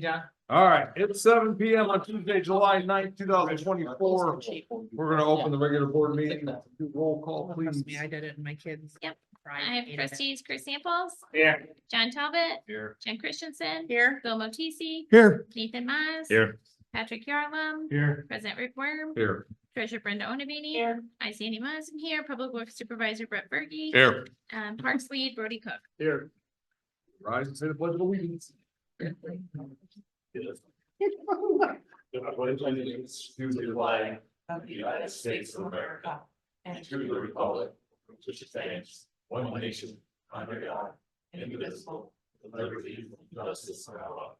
John. All right, it's 7 p.m. on Tuesday, July 9th, 2024. We're gonna open the regular board meeting. Do roll call, please. Trust me, I did it in my kids. Yep. Right, I have hated it. trustees Chris Samples, Here. John Talbot, Here. Jen Christensen, Here. Bill Motisi, Here. Nathan Maz. Here. Patrick Yarlam, Here. President Rick Worm, Here. Treasurer Brenda Onabini. Here. I, Sandy Maz, am here, Public Works Supervisor Brett Berkey. Here. Parks Lead Brody Cook. Here. Rise and say the pledge of allegiance. To the flag of the United States of America and to the republic which stands one nation under God, indivisible, with liberty and justice for all.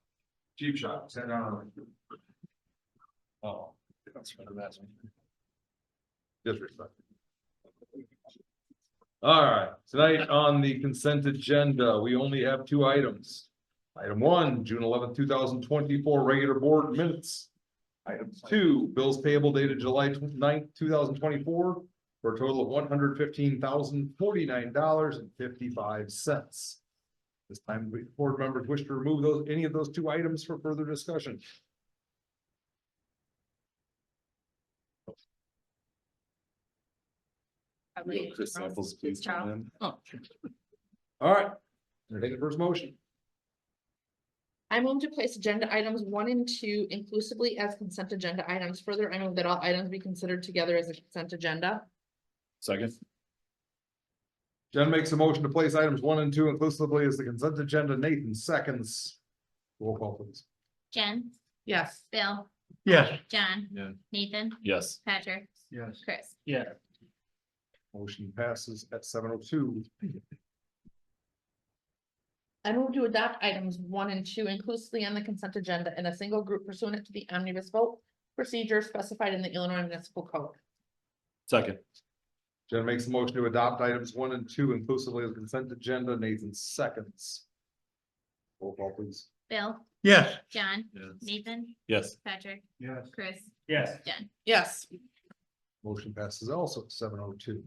Cheap shot, stand down. Oh. That's for the best. Disrespect. All right, tonight on the consent agenda, we only have two items. Item 1, June 11th, 2024, regular board minutes. Item 2, bills payable dated July 9th, 2024, for a total of $115,049.55. This time, board members wish to remove any of those two items for further discussion. Chris Samples, please. Child. All right, entertain the first motion. I move to place agenda items 1 and 2 inclusively as consent agenda items. Further, I move that all items be considered together as a consent agenda. Second. Jen makes a motion to place items 1 and 2 inclusively as the consent agenda. Nathan seconds. Roll call, please. Jen, Yes. Bill, Yes. John. Yeah. Nathan, Yes. Patrick, Yes. Chris. Yeah. Motion passes at 7:02. I move to adopt items 1 and 2 inclusively on the consent agenda in a single group pursuant to the omnibus vote procedure specified in the Illinois Municipal Code. Second. Jen makes a motion to adopt items 1 and 2 inclusively as consent agenda. Nathan seconds. Roll call, please. Bill, Yes. John, Yes. Nathan, Yes. Patrick, Yes. Chris, Yes. Jen. Yes. Motion passes also at 7:02.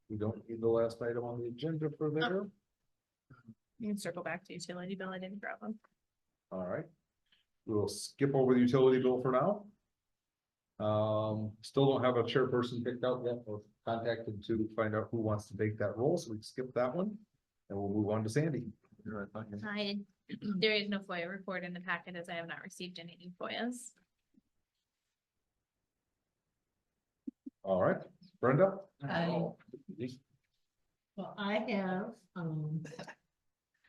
We don't need the last item on the agenda for there. You can circle back to utility bill. I didn't grab them. All right. We'll skip over the utility bill for now. Still don't have a chairperson picked out yet or contacted to find out who wants to take that role, so we can skip that one. And we'll move on to Sandy. There is no FOIA report in the packet as I have not received any new FOIAs. All right, Brenda? Well, I have,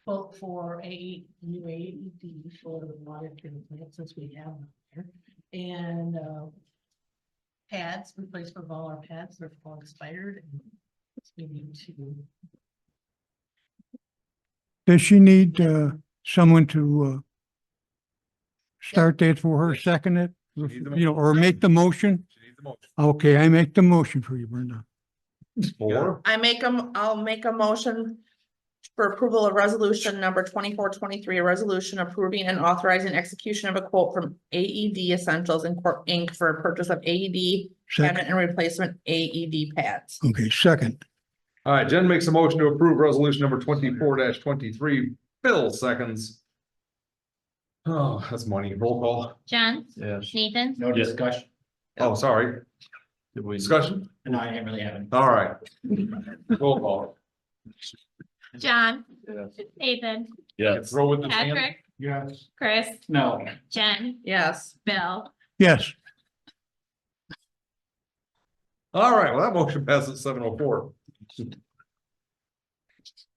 both for a new AED for the water treatment plant, since we have them there. And, pads, replacement of all our pads, they're all expired. And we need to, Does she need someone to start that for her, second it? need the You know, or make the motion? She needs the motion. Okay, I make the motion for you, Brenda. Four. I'll make a motion for approval of resolution number 2423, a resolution approving and authorizing execution of a quote from AED Essentials Inc. for purchase of AED cabinet Second. and replacement AED pads. Okay, second. All right, Jen makes a motion to approve resolution number 24-23. Bill seconds. Oh, that's money. Roll call. John, Yes. Nathan, No discussion, Oh, sorry. Did we? Discussion? no, I didn't really have any. All right. Roll call. John, Yes. Nathan, Yes. Throw in the hand. Patrick, Yes. Chris, No, Jen, Yes. Bill. Yes. All right, well, that motion passes at 7:04.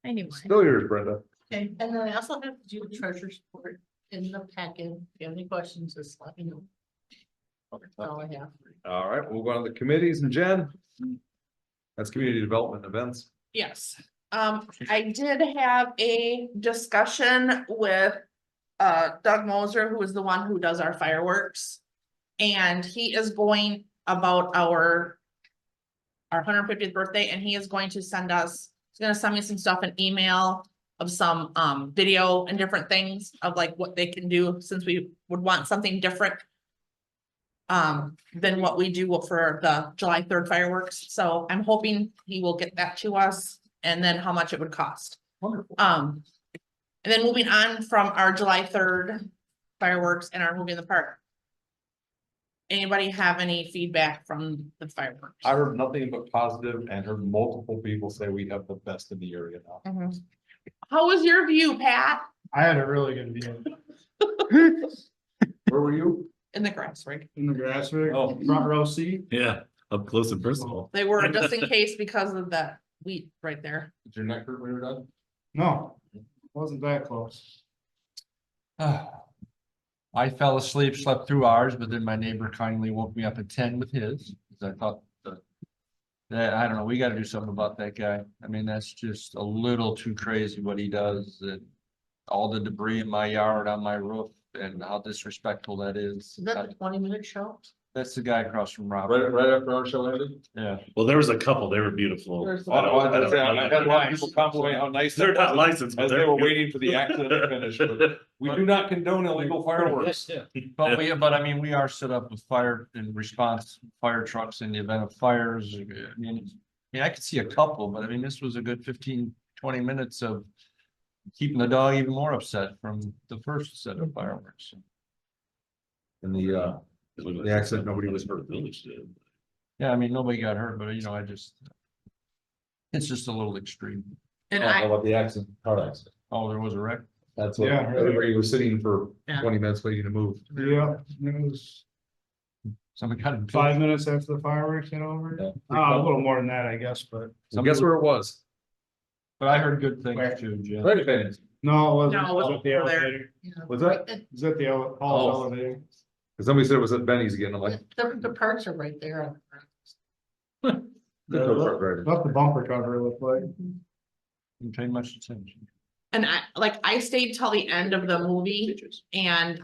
I knew one. Still yours, Brenda. and then I also have to do the treasurer's report in the packet. If you have any questions, just let me know. That's all I have. All right, we'll go on to the committees and Jen. That's community development events. Yes, I did have a discussion with Doug Moser, who is the one who does our fireworks. And he is going about our 150th birthday, and he is going to send us, he's gonna send me some stuff, an email of some video and different things of like what they can do, since we would want something different than what we do for the July 3rd fireworks. So I'm hoping he will get that to us and then how much it would cost. Wonderful. And And then moving on from our July 3rd fireworks and our movie in the park. Anybody have any feedback from the fireworks? I heard nothing but positive and heard multiple people say we have the best in the area now. Mhm. How was your view, Pat? I had a really good view Where were you? In the grass, right? in the grass, rig, Oh. front row seat. Yeah, up close and personal. They were just in case because of the wheat right there. Did your neck hurt when you were done? No, wasn't that close. I fell asleep, slept through ours, but then my neighbor kindly woke me up at 10 with his, because I thought that, I don't know, we gotta do something about that guy. I mean, that's just a little too crazy what he does, that all the debris in my yard, on my roof, and how disrespectful that is. Is that a 20-minute show? That's the guy across from Robert. Right after our show ended? Yeah. Well, there was a couple, they were beautiful. There's- I had a lot of people compliment how nice. They're that not was licensed, but As they they're were beautiful. waiting for the accident to finish, but we do not condone illegal fireworks. But I mean, we are set up with fire and response, fire trucks in the event of fires. I could see a couple, but I mean, this was a good 15, 20 minutes of keeping the dog even more upset from the first set of fireworks. In the accident, nobody was hurt. Village did. Yeah, I mean, nobody got hurt, but it's just a little extreme. And How I, about the accident, car accident? Oh, there was a wreck? That's what, Yeah. everybody was sitting for Yeah. 20 minutes waiting to move. Yeah, it was Somebody got him. 5 minutes after the fireworks went over. Yeah. A little more than that, I guess, but So guess where it was? But I heard good things too, Jim. Right at Venice. no, it wasn't. No, it wasn't At the over there. elevator. Was that? It was at the hall's Oh. elevator. Cause somebody said it was at Benny's again. I'm like. The parts are right there. good truck driver. What the bumper cover looked like. Didn't pay much attention. and I stayed till the end of the movie and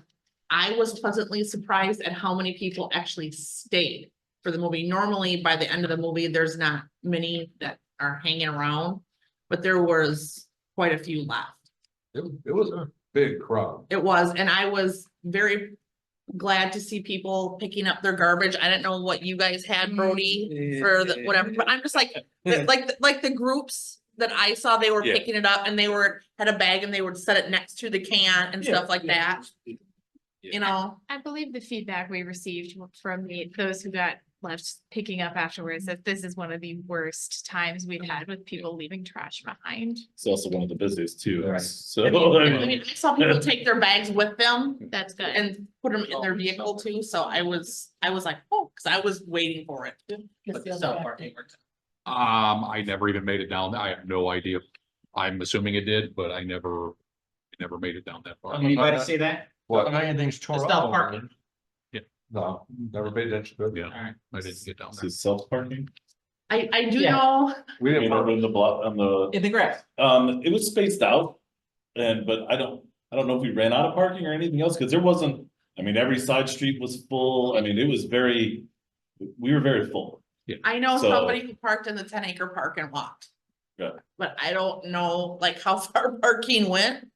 I was pleasantly surprised at how many people actually stayed for the movie. Normally, by the end of the movie, there's not many that are hanging around, but there was quite a few left. It was a big crowd. It was, and I was very glad to see people picking up their garbage. I didn't know what you guys had, Brody, for the whatever, but I'm just like, like the groups that I saw, they were Yeah. picking it up and they had a bag and they would set it next to the can and stuff like that, you know? I believe the feedback we received from those who got left picking up afterwards, that this is one of the worst times we've had with people leaving trash behind. It's also one of the busiest too. Right. So. I mean, I saw people take their bags with them That's good. and put them in their vehicle too, so I was like, oh, cause I was waiting for it. I never even made it down. I have no idea. I'm assuming it did, but I never made it down that far. Anybody see that? What? Anything's tore It's up. not over parking. there. No, never paid attention to it. Yeah, I didn't get down This there. is self-parking. I do Yeah. know, We I didn't. mean, over in the block, on the, In the grass. it was spaced out. But I don't know if we ran out of parking or anything else, cause there wasn't, I mean, every side street was full. I mean, it was we were very full. I know So- somebody who parked in the 10-acre park and walked. Yeah. But I don't know like how far parking went.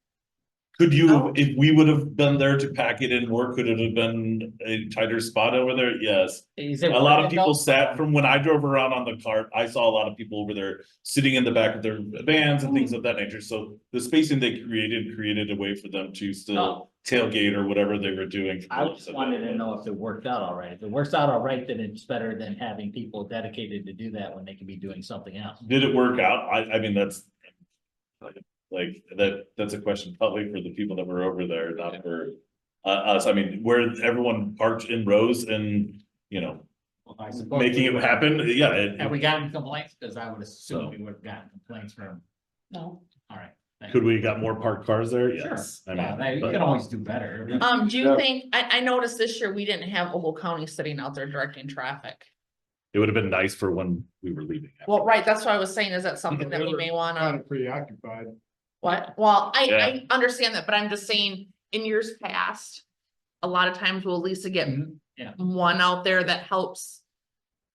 Could you, Oh. if we would have been there to pack it in more, could it have been a tighter spot over there? Yes. A lot of people sat from when I drove around on the cart, I saw a lot of people over there sitting in the back of their vans and things of that nature. So the spacing they created a way for them to still tailgate or whatever they were doing. I just wanted to know if it worked out all right. If it works out all right, then it's better than having people dedicated to do that when they can be doing something else. Did it work out? I mean, that's that's a question probably for the people that were over there, not for us. I mean, where everyone parked in rows and, I suppose making it happen. Yeah. Have we gotten complaints? Cause I would assume we would have gotten complaints from, No. all right. thank Could you. we got more parked cars there? Sure. Yes. I Yeah, mean, you but- can always do better. Do you think, I noticed this year we didn't have Ogle County sitting out there directing traffic. It would have been nice for when we were leaving. Well, right, that's what I was saying. Is that something that we may wanna, Kind of preoccupied. what? Well, Yeah. I understand that, but I'm just saying, in years past, a lot of times we'll at least get Yeah. one out there that helps,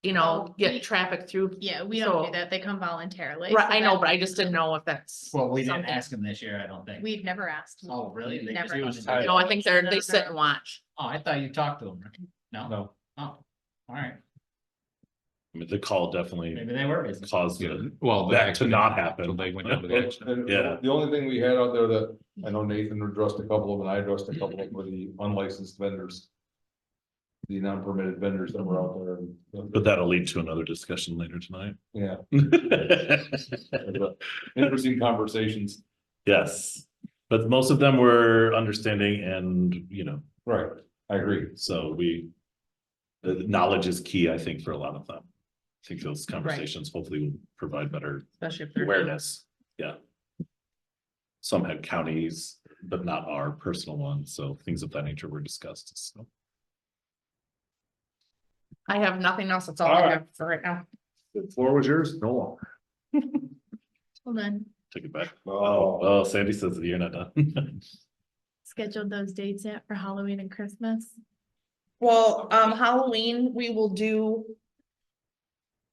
Oh, we- get traffic through. Yeah, we don't So- do that. They come voluntarily. Right, so I know, that- but I just didn't know if that's. Well, we didn't something. ask them this year, I don't think. We've never asked. Oh, really? They Never. just He was wanted to- tight. No, I think they sit and watch. Oh, I thought you talked to them. No? No. Oh, all right. I mean, the call definitely Maybe they were busy. caused Yeah, the- well, the that to action- not so happen. They went into the action. And Yeah. the only thing we had out there that, I know Nathan addressed a couple of them, and I addressed a couple of them, were the unlicensed vendors. The non-permitted vendors that were out there. But that'll lead to another discussion later tonight. Yeah, interesting conversations. Yes, but most of them were understanding and, you know, Right, I agree. so the knowledge is key, I think, for a lot of them. I think those conversations hopefully will provide better Especially if they're. awareness, yeah. Some had counties, but not our personal ones, so things of that nature were discussed, so. I have nothing else. That's all All I right. have for right now. The floor was yours, no longer. Hold on, Take it back. Oh. Oh, Sandy says that you're not done. scheduled those dates yet for Halloween and Christmas? Well, Halloween, we will do.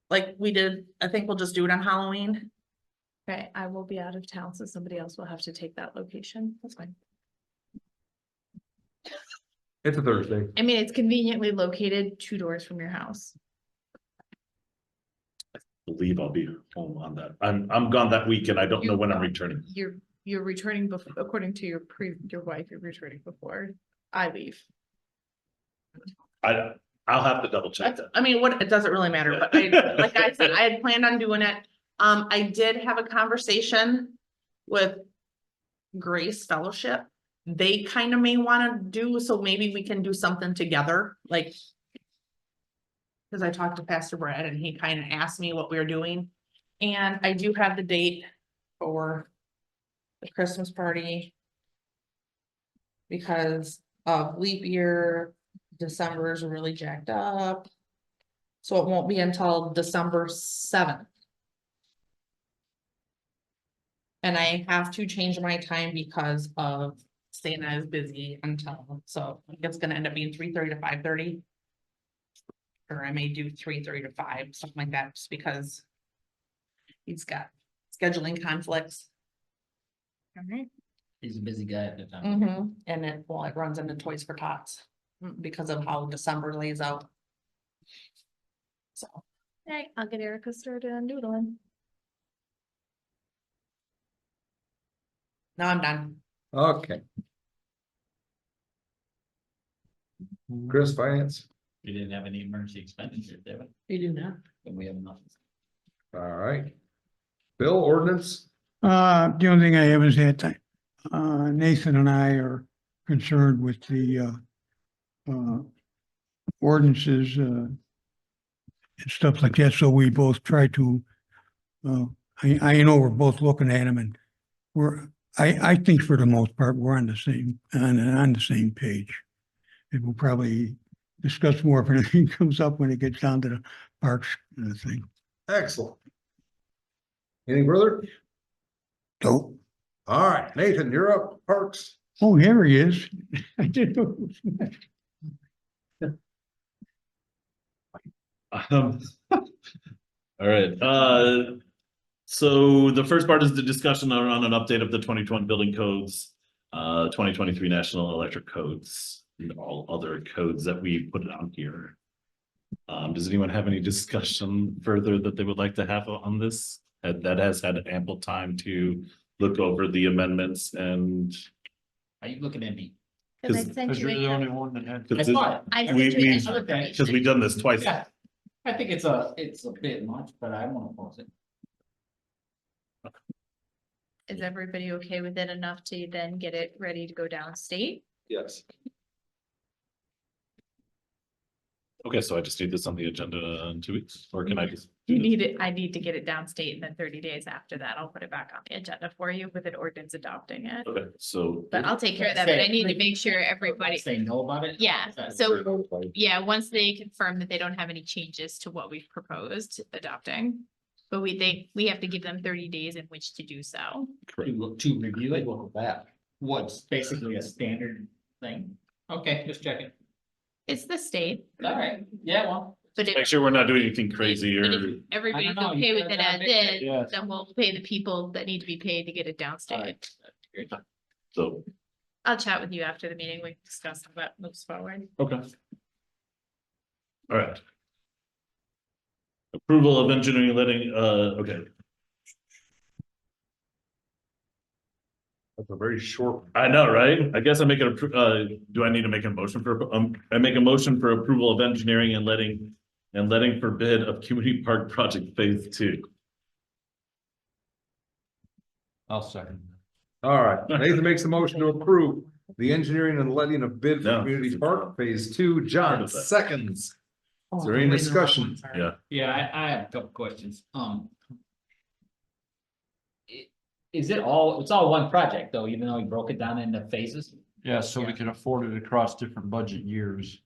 Like we did, I think we'll just do it on Halloween. Okay, I will be out of town, so somebody else will have to take that location. That's fine. It's a Thursday. I mean, it's conveniently located 2 doors from your house. Believe I'll be home on that. I'm gone that week and I don't know when I'm returning. You're returning before, according to your wife, you're returning before I leave. I'll have to double check that. I mean, what, it doesn't really matter, but I, like I said, I had planned on doing it. I did have a conversation with Grace Fellowship. They kind of may want to do, so maybe we can do something together, like. Cause I talked to Pastor Brad and he kind of asked me what we were doing. And I do have the date for the Christmas party. Because of leap year, December is really jacked up. So it won't be until December 7th. And I have to change my time because of Santa is busy until, so it's gonna end up being 3:30 to 5:30. Or I may do 3:30 to 5, something like that, just because. He's got scheduling conflicts. Alright. He's a busy guy at the time. And it runs into Toys for Tots, because of how December lays out. So. Hey, I'll get Erica started on doodling. Now I'm done. Okay. Chris, finance, We didn't have any emergency expenditures, did we? We do not. And we have nothing. all right. Bill, ordinance, The only thing I have is that, Nathan and I are concerned with the, ordinances, and stuff like that, so we both try to, I know we're both looking at them and I think for the most part, we're on the same page. And we'll probably discuss more if anything comes up when it gets down to the parks and the thing. excellent. Anything further? So, All right, Nathan, you're up, Parks. oh, here he is. I didn't know. it was next. All right, so the first part is the discussion around an update of the 2020 building codes, 2023 National Electric Codes, and all other codes that we put on here. Does anyone have any discussion further that they would like to have on this? That has had ample time to look over the amendments and. Are you looking at me? Cause I Cause- sent Cause you. you're the only one that had. I thought. I sent We- you we- the information. Cause we've done this twice. Yeah, I think it's a bit much, but I wanna pause it. Is everybody okay with it enough to then get it ready to go downstate? Yes. Okay, so I just need this on the agenda in 2 weeks, or can I just? do You this? need it, I need to get it downstate and then 30 days after that, I'll put it back on the agenda for you with an ordinance adopting it. Okay, so. But I'll take care of that, but I need to make sure everybody, Say no about it? yeah, Is that- so, yeah, once they confirm that they don't have any changes to what we've proposed adopting. But we have to give them 30 days in which to do so. To review it, what's basically a standard thing? Okay, just checking. It's the state, All right, yeah, well. but if. Make sure we're not doing anything crazy but or. if everybody's know, you okay with gotta it as make it, is, yes. then we'll pay the people that need to be paid to get it All downstate. right. So, I'll chat with you after the meeting, we can discuss how that moves forward. okay. All right. Approval of engineering letting, okay, That's a very short. I know, right? I guess I make it, do I need to make a motion for, I make a motion for approval of engineering and letting for bid of community park project phase 2. I'll second. All right, Nathan makes a motion to approve the engineering and letting of bid for No. community park phase 2. John seconds. Is there any discussion? Yeah. Yeah, I have a couple questions. Is it all, it's all one project though, even though we broke it down into phases? Yeah, so we can afford it across different budget years.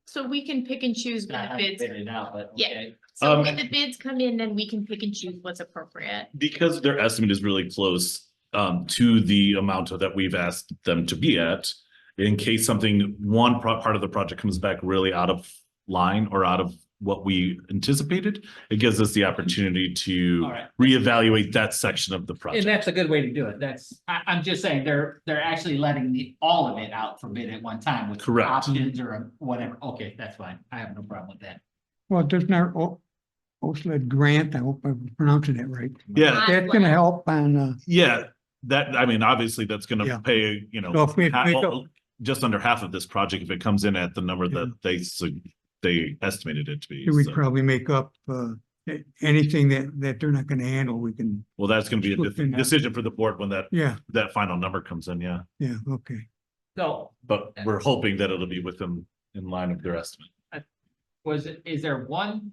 So we can pick and choose I when the haven't bids, figured it out, but Yeah. okay. so when the bids come in, then we can pick and choose what's appropriate. Because their estimate is really close to the amount that we've asked them to be at. In case something, one part of the project comes back really out of line or out of what we anticipated, it gives us the opportunity to All right. reevaluate that section of the And project. that's a good way to do it. I'm just saying, they're actually letting all of it out for bid at one time with Correct. options or whatever. Okay, that's fine. I have no problem with that. Well, there's not, OSLED grant, I hope I'm pronouncing it right. Yeah, That's gonna help on, yeah, that, I mean, obviously, that's Yeah. gonna pay, you know, so if we half- make up, well, just under half of this project, if it comes in at the number that they estimated it to be. we'd so. probably make up, anything that they're not gonna handle, we can, Well, that's gonna be a Look in that. decision for the board when yeah, that final number comes in, yeah. yeah, okay. So But we're hoping that it'll be within, in line of their estimate. is there one?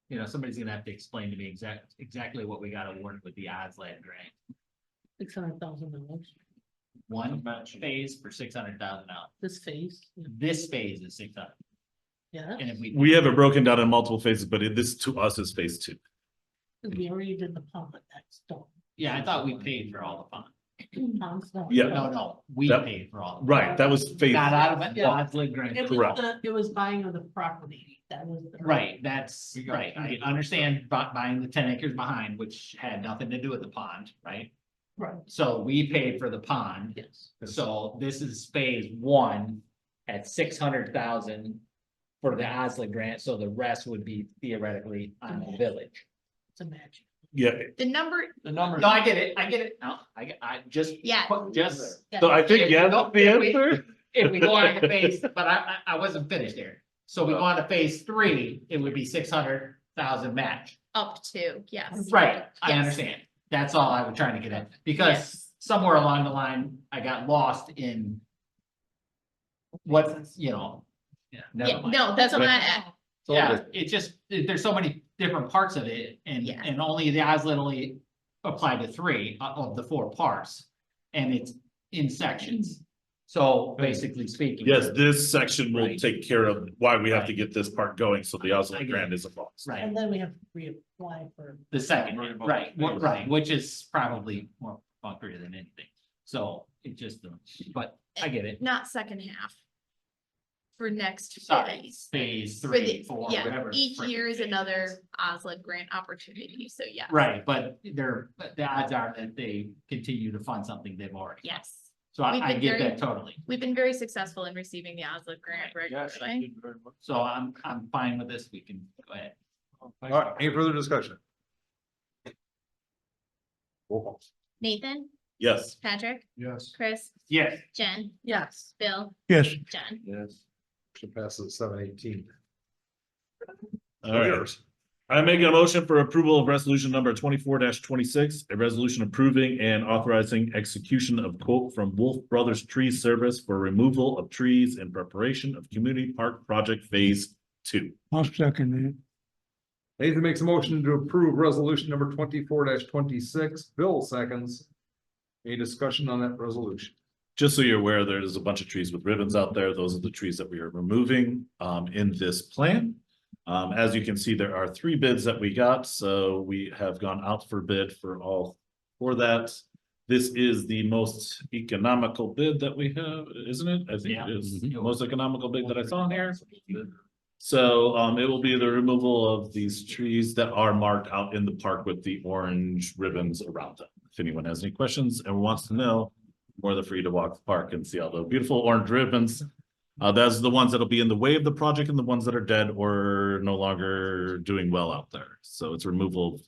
You know, somebody's gonna have to explain to me exactly what we got awarded with the OSLAD grant. $600,000, One phase for $600,000. this phase, This phase is 600. yeah, And if We have it broken down in multiple phases, but this to us is phase 2. we already did the pump, but that's done. Yeah, I thought we paid for all the fund. Pond's done. Yeah. No, we That- paid for all. the Right, that was phase. Not out of it, Yeah. OSLAD grant. It Correct. was, it was buying of the property, that was. the- Right, that's right. I understand buying the 10 acres behind, which had nothing to do with the pond, right? Right, So we paid for the pond. yes. So this is phase 1 at 600,000 for the OSLA grant, so the rest would be theoretically on the village. It's a magic. Yeah, The number, The number. No, I get it. No, I just. Yeah. Just. so I think, yeah, that's the answer. If we go on to phase, but I wasn't finished there. So we go on to phase 3, it would be 600,000 match. up to, yes. Right, I Yes. understand. That's all I was trying to get at, because Yes. somewhere along the line, I got lost in. What, you know. Yeah, Yeah, never mind. no, that's what I, Yeah, it just, there's so many different parts of it and, Yeah. and only the OSLA only applied to 3 of the 4 parts. And it's in sections. So basically speaking. Yes, this section will Right. take care of why we have to get this part going, so the I Oslo get grant it. is a loss. Right, And then we have to reapply for. the second, right, which is probably more funkier than anything. So it just, but I get it. not second half. For next Sorry, phase. phase For 3, the, 4, yeah, whatever. each year is another OSLA grant opportunity, so yeah. Right, but but the odds are that they continue to fund something they've already. Yes, So We've I been get very- that totally. we've been very successful in receiving the OSLA grant Yes, you regularly. did very much. So I'm fine with this. We can go ahead. All right, any further discussion? Roll call. Nathan, Yes, Patrick, Yes. Chris, Yes. Jen, Yes. Bill, Yes, John. Yes. Should pass at 7:18. all right. I make a motion for approval of resolution number 24-26, a resolution approving and authorizing execution of quote from Wolf Brothers Tree Service for removal of trees in preparation of community park project phase 2. I'll second that. Nathan makes a motion to approve resolution number 24-26. Bill seconds. Any discussion on that resolution? Just so you're aware, there's a bunch of trees with ribbons out there. Those are the trees that we are removing in this plan. As you can see, there are 3 bids that we got, so we have gone out for bid for all for that. This is the most economical bid that we have, isn't it? I think Yeah. it is the Mhm. most economical bid that I saw in here. So it will be the removal of these trees that are marked out in the park with the orange ribbons around them. If anyone has any questions and wants to know, more than free to walk the park and see all the beautiful orange ribbons. That's the ones that'll be in the way of the project and the ones that are dead or no longer doing well out there. So it's removal of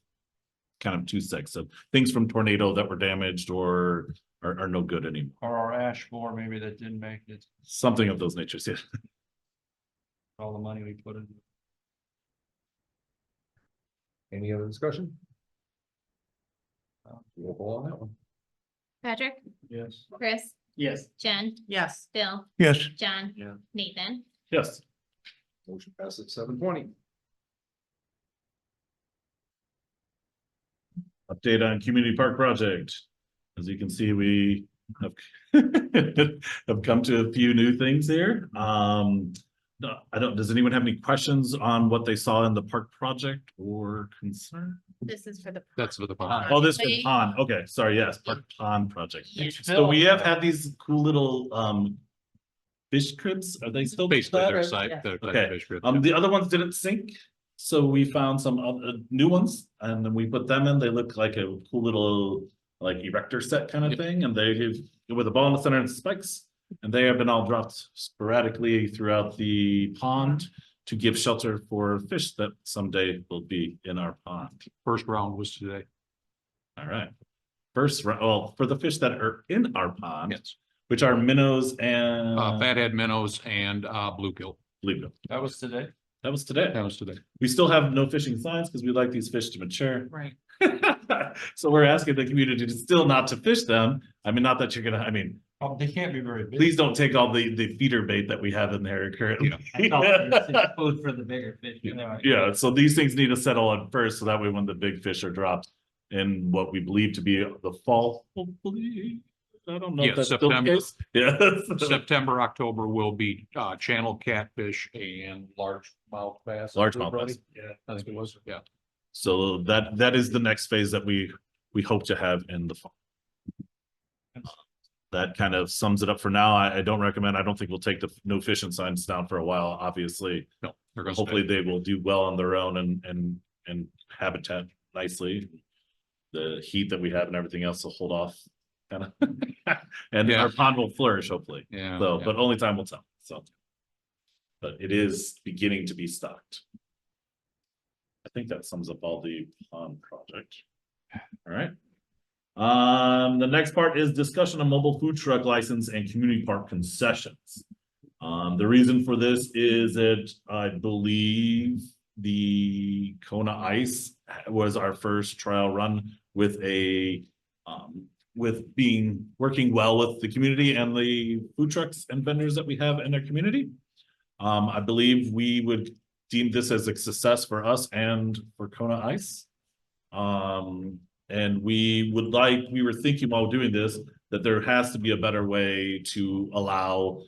kind of two sets of things from tornado that were damaged or are no good anymore. Or our ash borer maybe that didn't make it, Something of those natures, yeah. all the money we put in. Any other discussion? Roll call on that one. Patrick, Yes. Chris, Yes. Jen, Yes. Bill, Yes, John. Yeah. Nathan. Yes. Motion passes 7:20. Update on community park project. As you can see, we have have come to a few new things here. No, does anyone have any questions on what they saw in the park project or concern? This is for the. That's for the pond. Oh, this is Wait. pond. Okay, sorry, yes, park pond project. Yeah. So we have had these cool little fish cribs. Are they still? Basically that, their or- site. Yeah. Okay. The other ones didn't sink, so we found some new ones, and then we put them in. They look like a cool little like erector set kind of Yep. thing, and they have with a ball in the center and spikes, and they have been all dropped sporadically throughout the pond to give shelter for fish that someday will be in our pond. First round was today. All right. Well, for the fish that are in our pond, Yes. which are minnows and Fathead minnows and bluegill. bluegill. That was today. That was today. That was today. We still have no fishing signs because we like these fish to mature. Right. So we're asking the community to still not to fish them. I mean, not that you're gonna, Oh, they can't be very big. please don't take all the feeder bait that we have in there currently. I thought it was food for the bigger fish. Yeah, so these things need to settle on first, so that way when the big fish are dropped in what we believe to be the fall, hopefully. I don't know if Yeah, that's still the September. case. Yeah. September, October will be channel catfish and largemouth bass. Largemouth bass. Yeah, I think it was, yeah. So that is the next phase that we hope to have in the fall. That kind of sums it up for now. I don't recommend, I don't think we'll take the no fishing signs down for a while, obviously. No, they're gonna Hopefully they will do well on their own and habitat nicely. The heat that we have and everything else will hold off kind of. And Yeah. our pond will flourish hopefully. Yeah. So, yeah. but only time will tell, so. But it is beginning to be stocked. I think that sums up all the pond project. All right. The next part is discussion of mobile food truck license and community park concessions. The reason for this is that I believe the Kona Ice was our first trial run with working well with the community and the food trucks and vendors that we have in our community. I believe we would deem this as a success for us and for Kona Ice. And we were thinking while doing this, that there has to be a better way to allow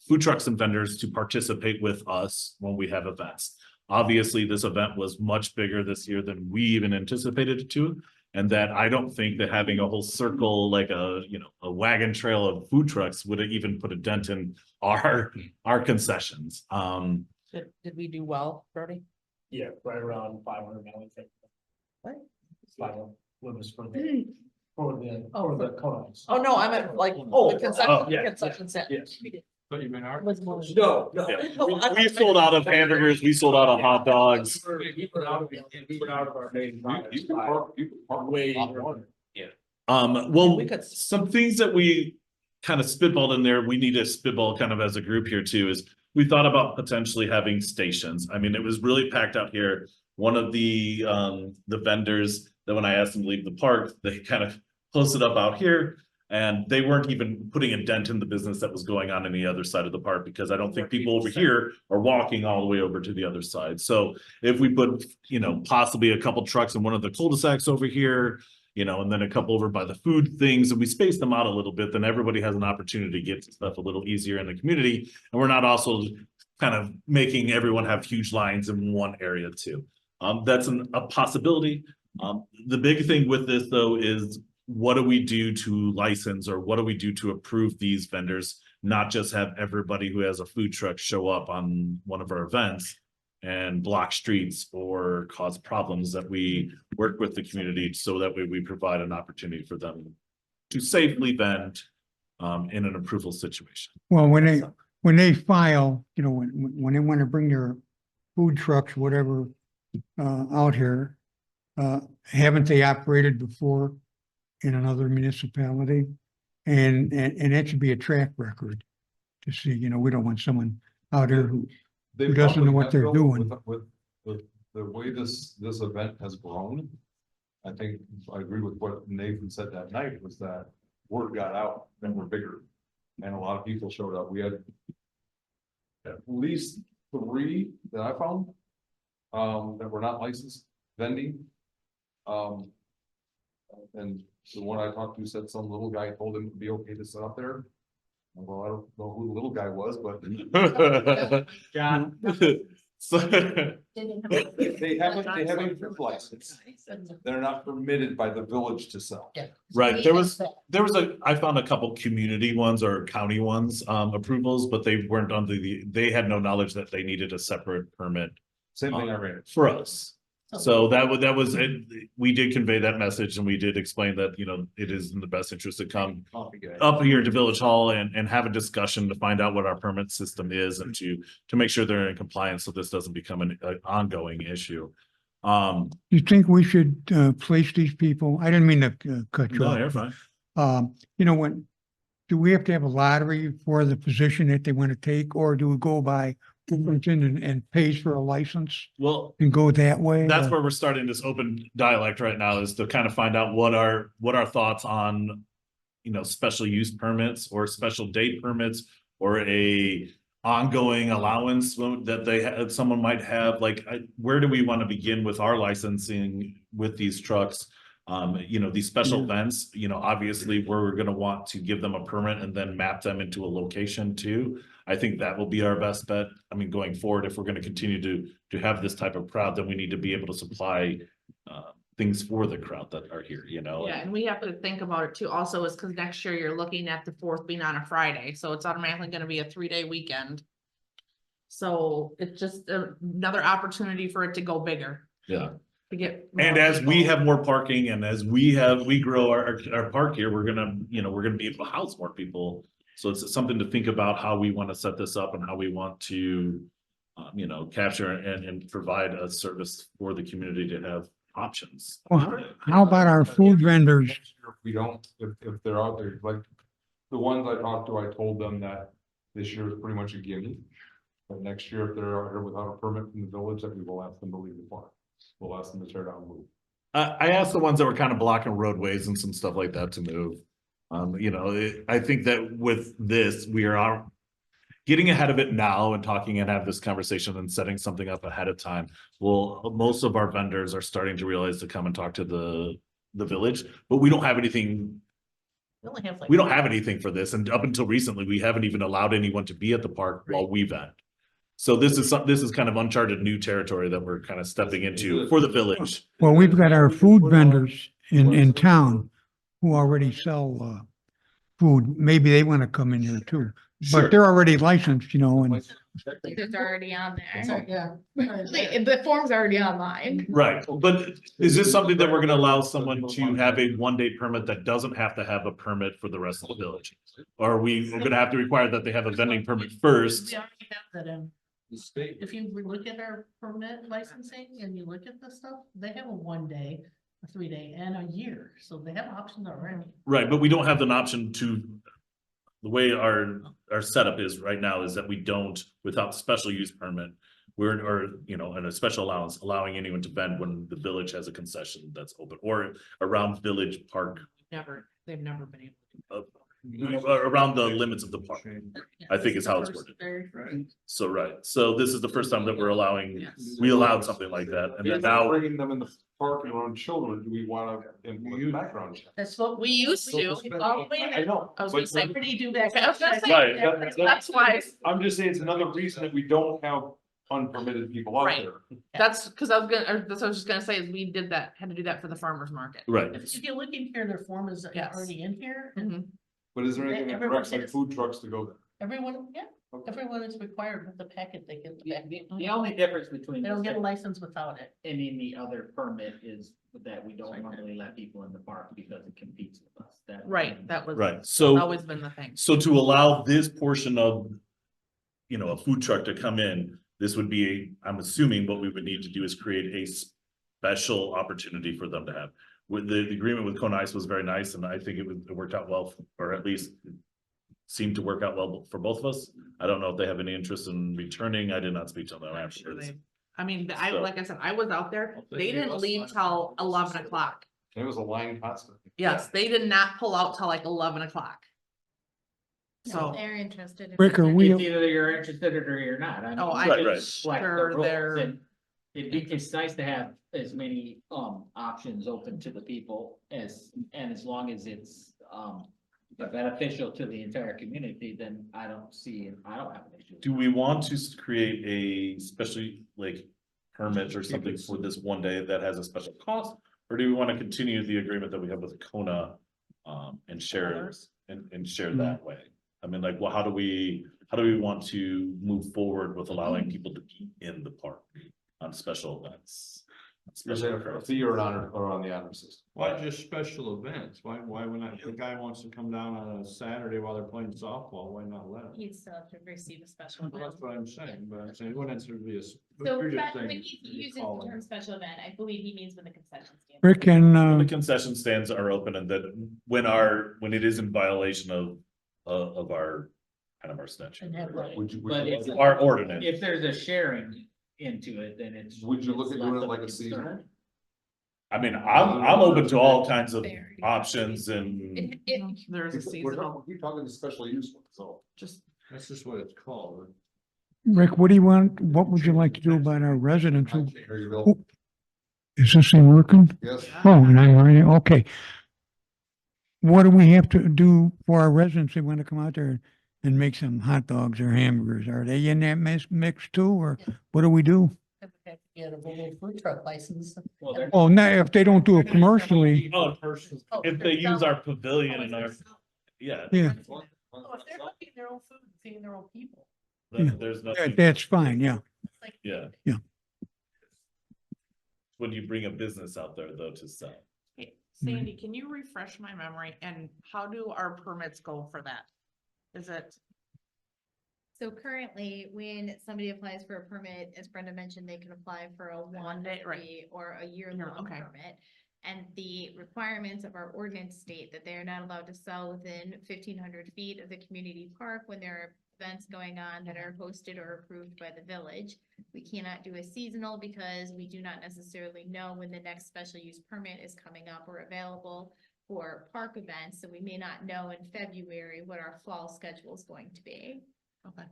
food trucks and vendors to participate with us when we have events. Obviously, this event was much bigger this year than we even anticipated it to. And that I don't think that having a whole circle, like a wagon trail of food trucks would even put a dent in our concessions. Did we do well, Brody? Yeah, right around 500 million. What? Was for the cones. Oh, no, I meant like, Oh, the concession, yeah, concession set. yes. But you mean our. No, Yeah. We sold out of hamburgers, we sold out of hot dogs. We put out of our main. You can park Way. Well, We could- some things that we kind of spitballed in there, we need to spitball kind of as a group here too, is we thought about potentially having stations. I mean, it was really packed out here. One of the vendors that when I asked them to leave the park, they kind of posted up out here. And they weren't even putting a dent in the business that was going on the other side of the park, because I don't think people over here are walking all the way over to the other side. So if we put, possibly a couple trucks in one of the cul-de-sacs over here, and then a couple over by the food things, and we space them out a little bit, then everybody has an opportunity to get stuff a little easier in the community. And we're not also kind of making everyone have huge lines in one area too. That's a possibility. The big thing with this though is, what do we do to license, or what do we do to approve these vendors? Not just have everybody who has a food truck show up on one of our events and block streets or cause problems, that we work with the community so that way we provide an opportunity for them to safely vend in an approval situation. well, when when they file, you know, when they want to bring their food trucks, whatever, out here, haven't they operated before in another municipality? And that should be a track record to see, you know, we don't want someone out there who They doesn't know probably what have, they're though, doing. With the way this event has grown. I think I agree with what Nathan said that night, was that word got out that we're bigger. And a lot of people showed up. We had at least 3 that I found, that were not licensed vending. And the one I talked to said some little guy told him it'd be okay to sit up there. Well, I don't know who the little guy was, but John, So, they haven't approved license. They're not permitted by the village to sell. right, there was I found a couple community ones or county ones, approvals, but they weren't under they had no knowledge that they needed a separate permit Same thing I ran. for us. So that was it. We did convey that message and we did explain that, you know, it is in the best interest to come Coffee guy. up here to Village Hall and have a discussion to find out what our permit system is and to make sure they're in compliance, so this doesn't become an ongoing issue. You think we should, place these people? I didn't mean to cut you No, off. you're fine. You know, do we have to have a lottery for the position that they want to take, or do we go by who comes in and pays for a license Well, and go that way? that's or- where we're starting this open dialect right now, is to kind of find out what our thoughts on, you know, special use permits or special date permits or a ongoing allowance that someone might have, like, where do we want to begin with our licensing with these trucks? You know, these special events, you know, obviously we're gonna want to give them a permit and then map them into a location too. I think that will be our best bet. I mean, going forward, if we're gonna continue to have this type of crowd, then we need to be able to supply things for the crowd that are here, you know? Yeah, and we have to think about it too, also is because next year you're looking at the 4th being on a Friday, so it's automatically gonna be a 3-day weekend. So it's just another opportunity for it to go bigger, Yeah. to get. And more as we people. have more parking and as we grow our park here, we're gonna be able to house more people. So it's something to think about how we want to set this up and how we want to, you know, capture and provide a service for the community to have options. Well, how about our food vendors? Next year, if we don't, if they're out there, like, the ones I talked to, I told them that this year is pretty much a gimme. But next year, if they're out here without a permit from the village, that we will ask them to leave the park. We'll ask them to tear down and move. I asked the ones that were kind of blocking roadways and some stuff like that to move. You know, I think that with this, we are getting ahead of it now and talking and have this conversation and setting something up ahead of time. Well, most of our vendors are starting to realize to come and talk to the village, but we don't have anything. We only have like. We don't have anything for this, and up until recently, we haven't even allowed anyone to be at the park while we vent. So this is kind of uncharted new territory that we're kind of stepping into for the village. Well, we've got our food vendors in town who already sell, food. Maybe they want to come in here too, Sure. but they're already licensed, you know, and It's already on Sorry, there. yeah. The form's already online. Right, but is this something that we're gonna allow someone to have a 1-day permit that doesn't have to have a permit for the rest of the village? Or are we gonna have to require that they have a vending permit first? We already have that in. If you look at our permit licensing and you look at the stuff, they have a 1-day, a 3-day and a year, so they have options already. Right, but we don't have an option to. The way our setup is right now is that we don't, without special use permit. And a special allowance, allowing anyone to vend when the village has a concession that's open or around village park. They've never been able to. Around the limits of the park, I think is how it's worded. Very- So, right, so this is the first time that we're allowing, Yes. we allowed something like that, and then If now. we're bringing them in the park and around children, do we want to implement background check? That's what We used to. I know. I was but- gonna say, Already do that. Okay, I was gonna say, Right, that's why, I'm just saying it's another reason that we don't have unpermitted people out Right. there. that's because I was gonna, or that's what I was just gonna say is we did that, had to do that for the farmer's market. Right, If you look in here, their form is Yes. already in here, and Mhm. But is there anything that Everyone directs like says- food trucks to go there? everyone, yeah, Okay. everyone is required with the packet, they get the packet. The only difference between. They don't get a this license without it. and any other permit is that we don't normally let people in the park because it competes with us. Right, that was. right, That's so. always been the thing. So to allow this portion of you know, a food truck to come in, this would be, I'm assuming what we would need to do is create a special opportunity for them to have. With the agreement with Kona Ice was very nice, and I think it worked out well, or at least seemed to work out well for both of us. I don't know if they have any interest in returning. I did not speak to them I'm sure afterwards. they- I mean, I, So- like I said, I was out there, Well, they they gave didn't us leave time. till 11 o'clock. It was a line constant. Yes, they did not pull out till like 11 o'clock. So, They're interested. in- Rick, are we- It's either you're interested in it or you're not. I mean, Oh, you I- can Right. flex the Sure, rules, they're- and it's nice to have as many, options open to the people as long as it's, beneficial to the entire community, then I don't have an issue. Do we want to create a specially like permit or something for this one day that has a special cost? Or do we want to continue the agreement that we have with Kona, and share and share that way? I mean, like, well, how do we want to move forward with allowing people to be in the park on special events? Is it a fee or an honor or on the honor system? Why just special events? Why when the guy wants to come down on a Saturday while they're playing softball, why not let him? He'd still have to receive a special. Well, that's what I'm saying, but I'm saying it wouldn't necessarily be a. So you're just when saying he you uses the call it. term special event, I believe he means when the concession stand. Rick and, The concession stands are open, and that when it is in violation of our kind of our statute. And have like- Would you But look if- Our ordinance. If there's a sharing into it, then it's. Would you look it's at doing less it of like a concern. seasonal? I mean, I'm open to all kinds of options and there's a seasonal, We're talking the special use one, so. just, That's just what it's called. Rick, what do you want, what would you like to do about our residents? I who- can't hear you, Bill. Is this thing working? Yes. Oh, and I'm already, okay. What do we have to do for our residents that want to come out there and make some hot dogs or hamburgers? Are they in that mix too, or what do we do? Get a little food truck license. Well, they're- Oh, now, if they don't do it commercially, oh, if they use our pavilion and our, yeah, yeah, Oh, if they're cooking their own food, and feeding their own people. then there's nothing, that's fine, yeah. yeah. Yeah. When you bring a business out there though to sell. Hey, Sandy, can you refresh my memory and how do our permits go for that? Is it, So currently, when somebody applies for a permit, as Brenda mentioned, they can apply for a one day, right. day or a year Year, long okay. permit. And the requirements of our ordinance state that they are not allowed to sell within 1,500 feet of the community park when there are events going on that are hosted or approved by the village. We cannot do a seasonal because we do not necessarily know when the next special use permit is coming up or available for park events, so we may not know in February what our fall schedule is going to be. okay.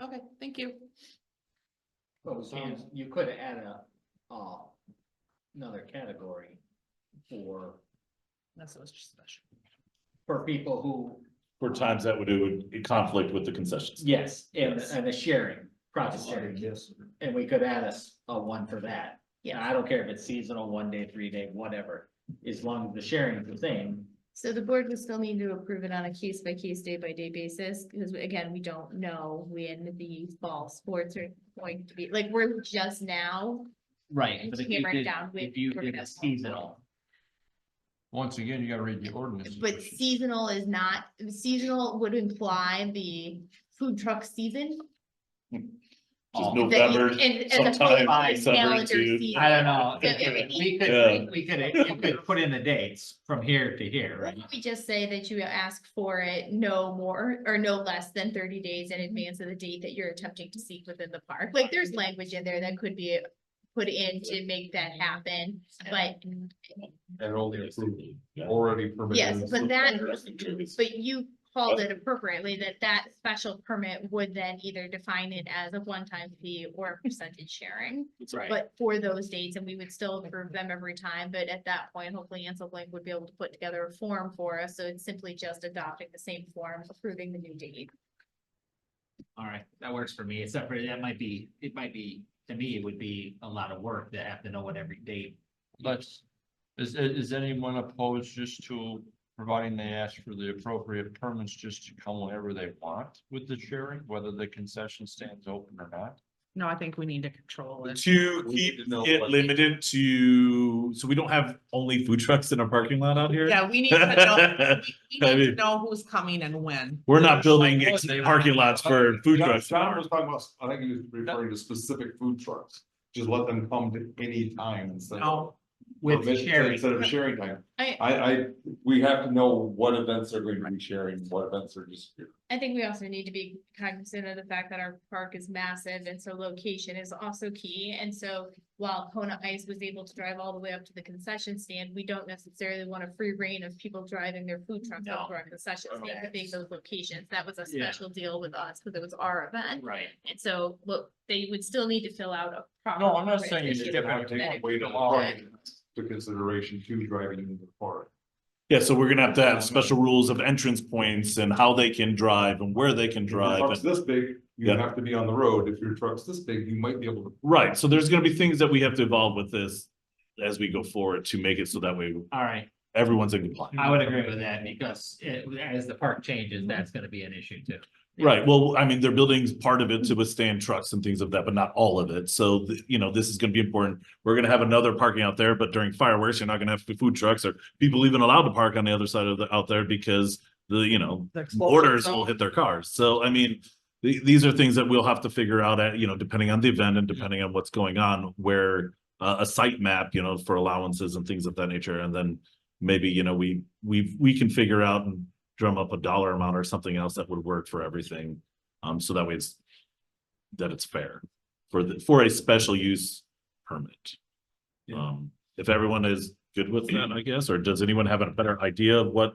Okay, thank you. Well, you could add another category That's what's just special. for people who, For times that it would conflict with the concessions. yes, and Yes. the sharing, profit sharing, and we could add a one for that. Yeah, I don't care if it's seasonal, 1 day, 3 day, whatever, as long as the sharing is the same. So the board would still need to approve it on a case by case, day by day basis, because again, we don't know when the fall sports are going to be, like, we're just now. Right, but if you did- if you did a seasonal. Once again, you gotta read the ordinance. But seasonal is not, seasonal would imply the food truck season. Just Oh. November, And the sometime following December calendar to. season. I don't know, So it would be- Yeah. you could put in the dates from here to here, Why right? don't we just say that you ask for it no more or no less than 30 days in advance of the date that you're attempting to seek within the park? Like, there's language in there that could be put in to make that happen, but And only approved, already permitted. yes, but that, but you called it appropriately that that special permit would then either define it as a one-time fee or a percentage sharing. Right. But for those dates, and we would still approve them every time, but at that point, hopefully Ansel Blank would be able to put together a form for us, so it's simply just adopting the same form, approving the new date. All right, that works for me, except for it might be, to me, it would be a lot of work to have to know what every date. Let's, is anyone opposed just to providing they ask for the appropriate permits just to come whenever they want with the sharing, whether the concession stands open or not? No, I think we need to control it. To We need keep to know it what- limited to, so we don't have only food trucks in our parking lot out here? Yeah, we need to know, we I need to mean- know who's coming and when. We're not building Like what they want. parking lots for food John trucks. John was talking about, I think he was referring to specific food trucks, just let them come to any time instead of. No, with permission- sharing. Instead of sharing time. I We have to know what events are going to be sharing, what events are just. think we also need to be cognizant of the fact that our park is massive, and so location is also key. And so while Kona Ice was able to drive all the way up to the concession stand, we don't necessarily want a free reign of people driving their food trucks up to our concession stand, to being those locations. That was a Yeah. special deal with us, because it was our event. Right. And so, look, they would still need to fill out a. proper No, I'm not saying you registration skip form it. that- Way to park to consideration to driving into the park. Yeah, so we're gonna have to have special rules of entrance points and how they can drive and where they can If your drive. truck's this big, you Yeah. have to be on the road. If your truck's this big, you might be able to. Right, so there's gonna be things that we have to evolve with this as we go forward to make it so that way All right, everyone's in compliance. I would agree with that because as the park changes, that's gonna be an issue too. Right, well, I mean, they're building part of it to withstand trucks and things of that, but not all of it. So, you know, this is gonna be important. We're gonna have another parking out there, but during fireworks, you're not gonna have food trucks or people even allowed to park on the other side of out there because you know, The explosive mortars zone. will hit their cars. So, I mean, these are things that we'll have to figure out at, depending on the event and depending on what's going on, where a site map, for allowances and things of that nature. And then maybe, we can figure out and drum up a dollar amount or something else that would work for everything. So that way it's fair for a special use permit. If everyone is good with that, I guess, or does anyone have a better idea of what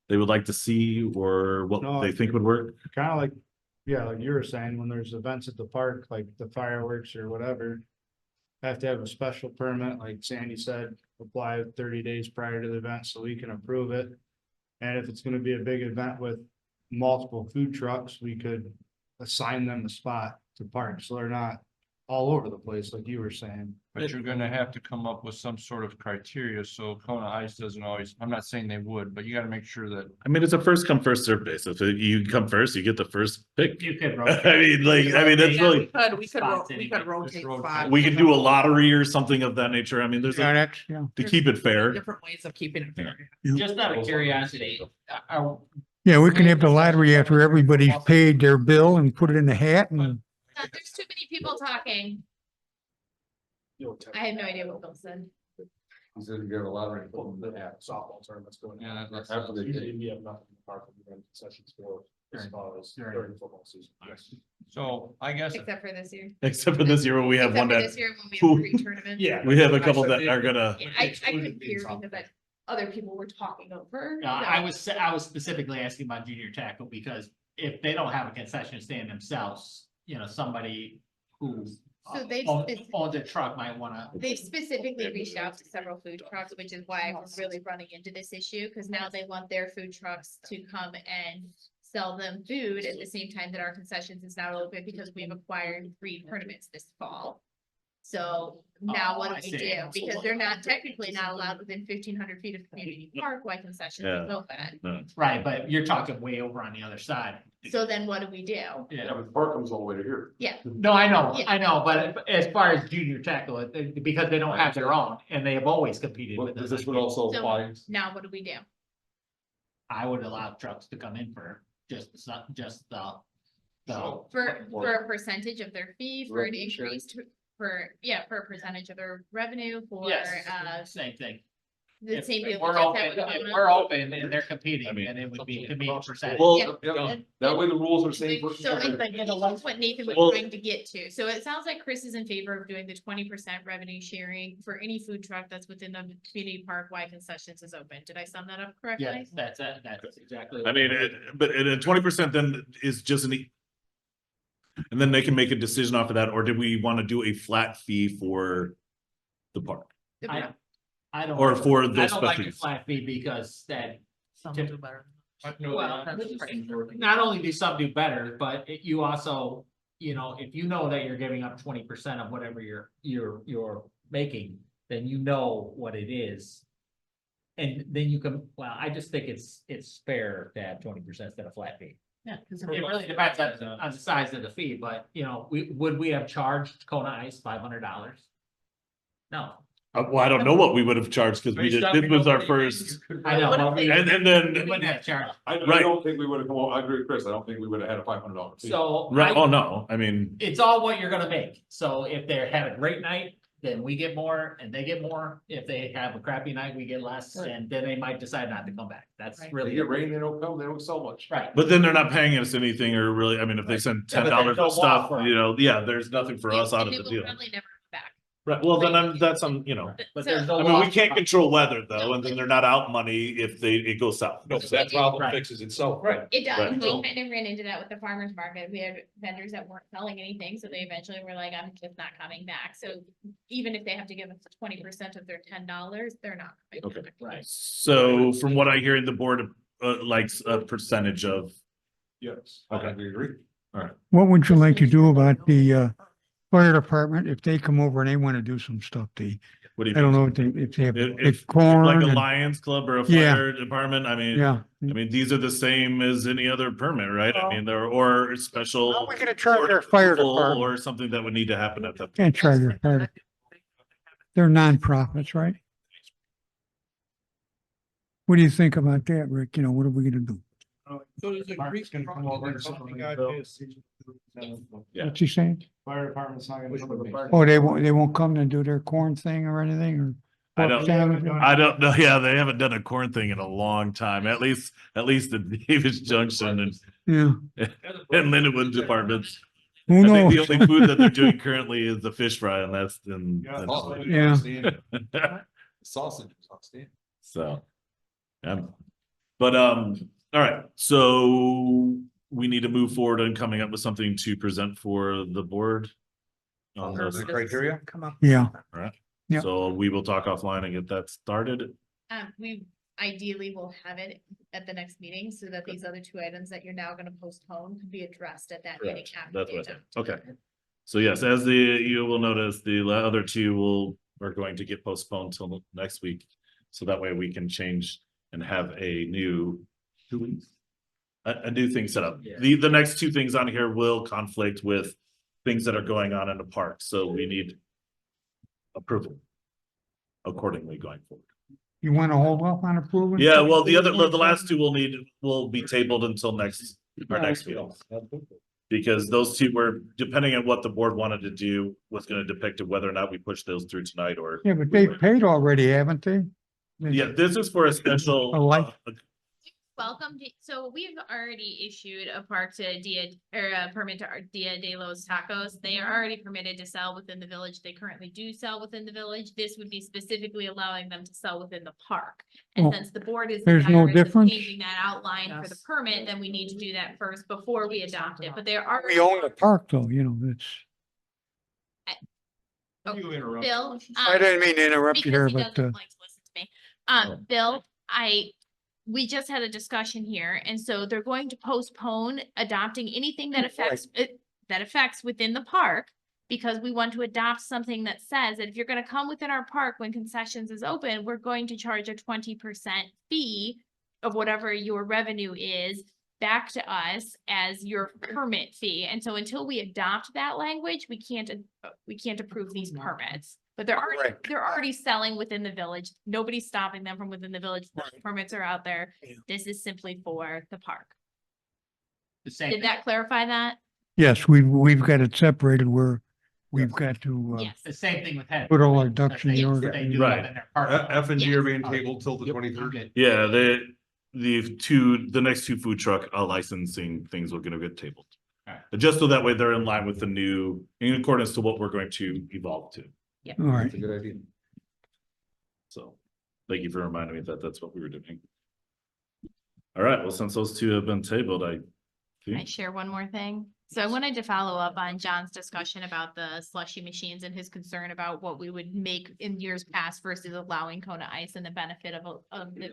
they would like to see or what No. Oh, they think would work? Kind of like, yeah, like you were saying, when there's events at the park, like the fireworks or whatever. Have to have a special permit, like Sandy said, apply 30 days prior to the event so we can approve it. And if it's gonna be a big event with multiple food trucks, we could assign them a spot to park, so they're not all over the place, like you were saying. But you're gonna have to come up with some sort of criteria, so Kona Ice doesn't always, I'm not saying they would, but you gotta make sure that. I mean, it's a first come, first served basis. If you come first, you get the first pick. You could. I mean, that's Yeah, really, we could Spots rotate rotate. spots. we could do a lottery or something of that nature. I mean, there's, Yeah, to keep it fair. Different ways of keeping it fair. Just out of curiosity, are, yeah, we can have the lottery after everybody's paid their bill and put it in the hat and There's too many people talking. I have no idea what Bill said. He said you get a lottery. Softball tournaments going Yeah, that's. After they did. We have nothing in the park, we run concessions for as far as During- during football season. So I guess, Except for this year. Except for this year where we have Except one for that, this year when we Who- have three tournaments. Yeah. we have a couple that are gonna, Yeah, I couldn't hear because other people were talking over. I so- was specifically asking about junior tackle because if they don't have a concession stand themselves, somebody who. So they've Owns a truck might wanna. They've specifically reached out to several food trucks, which is why we're really running into this issue, because now they want their food trucks to come and sell them food at the same time that our concessions is now open, because we've acquired 3 tournaments this fall. So now Oh, what I do we see. do? Because they're not technically not allowed within 1,500 feet of community park, why concessions is Yeah. open. Right, but you're talking way over on the other side. So then what do we do? Yeah, Yeah, but the park comes all the way to here. no, I Yeah. know, but as far as junior tackle, because they don't have their own and they have always competed But with does us. this would also So- apply? Now what do we do? I would allow trucks to come in for just the. For a percentage of their fee, for an Revenue sharing. increase to, for a percentage of their revenue, for, Yes, same thing. the If same. if deal we're we just open, had with if Kona. we're open and they're I competing, mean- then it would be to me percentage. well, Yeah. That way the rules are same for. So I think that's what Nathan was Well- trying to get to. So it sounds like Chris is in favor of doing the 20% revenue sharing for any food truck that's within the community park while concessions is open. Did I sum that up correctly? Yes, that's it, that's exactly. I mean, but 20% then is just and then they can make a decision off of that, or did we want to do a flat fee for the park? I don't. Or for I those don't like the specialties. flat fee because that, Some do better. well, not only do some do better, but you also, if you know that you're giving up 20% of whatever you're making, then you know what it is. And then you can, well, I just think it's fair to have 20% instead of flat fee. Yeah, because It really depends on the size of the fee, but you know, would we have charged Kona Ice $500? No. Well, I don't know what we would have charged because we did, this was our first, I know. and then. We wouldn't have charged. I Right. don't think we would have, I agree with Chris, I don't think we would have had a $500 fee. So. Right, I- oh, no, I mean, It's all what you're gonna make. So if they had a great night, then we get more and they get more. If they have a crappy night, we get less, and then they might decide not to come back. That's Right. They really. get rain, they don't come, they don't sell much. Right. but then they're not paying us anything or really, I mean, if they send Yeah, but $10 there's no of stuff, law for it. you know, yeah, there's nothing for us out And of it the will deal. Probably never come back. Right, well, then that's you know, But So- there's no I mean, law. we can't control weather though, and then they're not out money if it goes south. No, that problem Right. fixes itself. Right. It does, Right. we kind of ran into that with the farmer's market, we had vendors that weren't selling anything, so they eventually were like, I'm just not coming back, so. Even if they have to give us 20% of their $10, they're not coming Okay. back. Right. So from what I hear, the board likes a percentage of, Yes. Okay. We agree. What would you like to do about the fire department if they come over and they want to do some stuff? what do you I don't mean? know if they have, If- if corn Like a and, Lions Club or a Yeah. fire department, I mean. yeah. I mean, these are the same as any other permit, right? I mean, there or special. Well, we're gonna charge our fire approval department. Or something that would need to happen at the. Can't charge their fire. They're nonprofits, right? What do you think about that, Rick? You know, what are we gonna do? Mark's gonna come over and something like this. Yeah. What's he saying? Fire department's not gonna. come to me. Oh, they won't come and do their corn thing or anything or? I pork don't- sandwich? I don't know. Yeah, they haven't done a corn thing in a long time, at least the Davis Junction Yeah, and Lindenwood departments. who I think the knows? only food that they're doing currently is the fish fry and that's Yeah. Yeah. Sausage. Outstanding. So. Yeah. But, all right, so we need to move forward on coming up with something to present for the board. On The this, criteria? Yeah, Yeah. so we will talk offline and get that started. We ideally will have it at the next meeting, so that these other two items that you're now gonna postpone can be addressed at that meeting. after That's the what I agenda. said. Okay. So yes, as you will notice, the other two are going to get postponed till next week. So that way we can change and have a new 2 weeks. A new thing set up. Yeah. The next two things on here will conflict with things that are going on in the park, so we need approval accordingly going forward. you want to hold off on approving? Yeah, well, the last two will be tabled until our next meeting. Because those two were, depending on what the board wanted to do, was gonna depict whether or not we push those through tonight or. Yeah, but they paid already, haven't they? Yeah, this is for a special. A life- Welcome, so we've already issued a park to Dia, or a permit to our Dia de los Tacos. They are already permitted to sell within the village. They currently do sell within the village. This would be specifically allowing them to sell within the park. And Oh, since the board is. there's no desirous of difference? Changing that outline for the Yes. permit, then we need to do that first before we adopt it, but there are. We own the park though, you know, that's, You interrupt. Bill. I didn't mean to interrupt you because here, he but, doesn't like to listen to me. Bill, we just had a discussion here, and so they're going to postpone adopting anything that affects, that affects within the park. Because we want to adopt something that says that if you're gonna come within our park when concessions is open, we're going to charge a 20% fee of whatever your revenue is back to us as your permit fee. And so until we adopt that language, we can't approve these permits. But Right. they're already selling within the village. Nobody's stopping them from within the village. The Right. permits are out there. Yeah. This is simply for the park. The same. Did that clarify that? yes, we've got it separated where we've got to, Yes. The same thing with head. put all our ducks in the Yes. order. They do Right. that in their park. F and G are being Yes. tabled till the Yep. 23rd. Yeah, the next two food truck licensing things are gonna get tabled. Alright. Just so that way they're in line with the new, in accordance to what we're going to evolve to, All right, That's a good idea. so. Thank you for reminding me that that's what we were doing. All right, well, since those two have been tabled, Can I share one more thing? So I wanted to follow up on John's discussion about the slushy machines and his concern about what we would make in years past versus allowing Kona Ice and the benefit of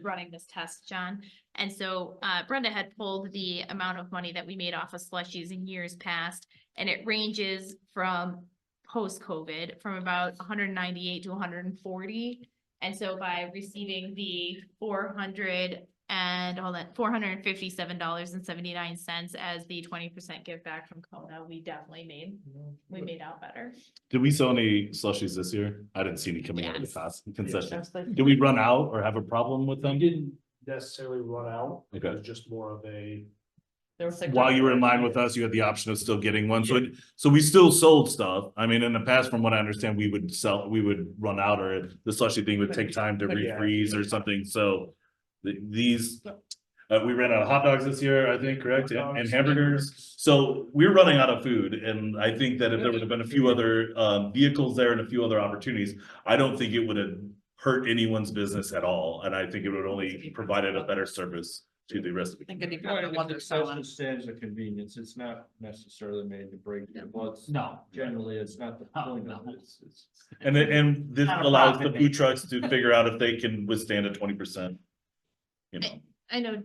running this test, John. And so Brenda had pulled the amount of money that we made off of slushies in years past, and it ranges from post-COVID from about 198 to 140. And so by receiving the $457.79 as the 20% give back from Kona, we definitely made out better. Did we sell any slushies this year? I didn't see any coming out of the Yes. cost concession. Did we run out or have a problem with them? Didn't necessarily run out. It Okay. was just more of a. There was like- While you were in line with us, you had the option of still getting one. So we still sold stuff. I mean, in the past, from what I understand, we would run out, or the slushy thing would take time to But yeah. refreeze or something. So these, we ran out of hot dogs this year, I think, correct? And hamburgers. So we're running out of food, and I think that if there would have been a few other vehicles there and a few other opportunities, I don't think it would have hurt anyone's business at all. And I think it would only provided a better service to the rest of the. I think it Well, depends on what they're It's selling. just stands of convenience. It's not necessarily made to break the butts. No. Generally, it's not the Oh, point no. of it. It's- And this Not a allows the profit food maker. trucks to figure out if they can withstand a 20%. You know, I know